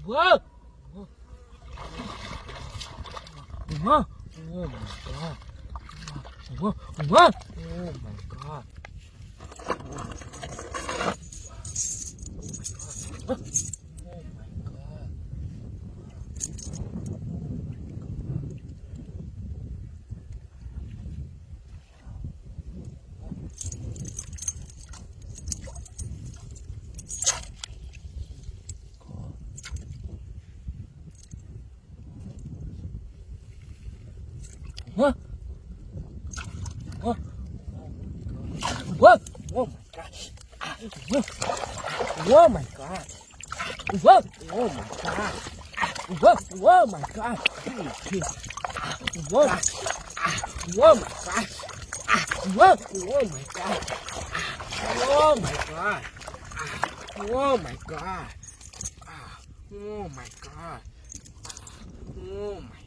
Whoa! Whoa! Oh my god! Whoa! Whoa! Oh my god! Oh my god! What? What? What? Oh my gosh. Oh my god. What? Oh my god. What? Oh my god. What? Oh my god. What? Oh my god. Oh my god. Oh my god. Oh my god. Oh my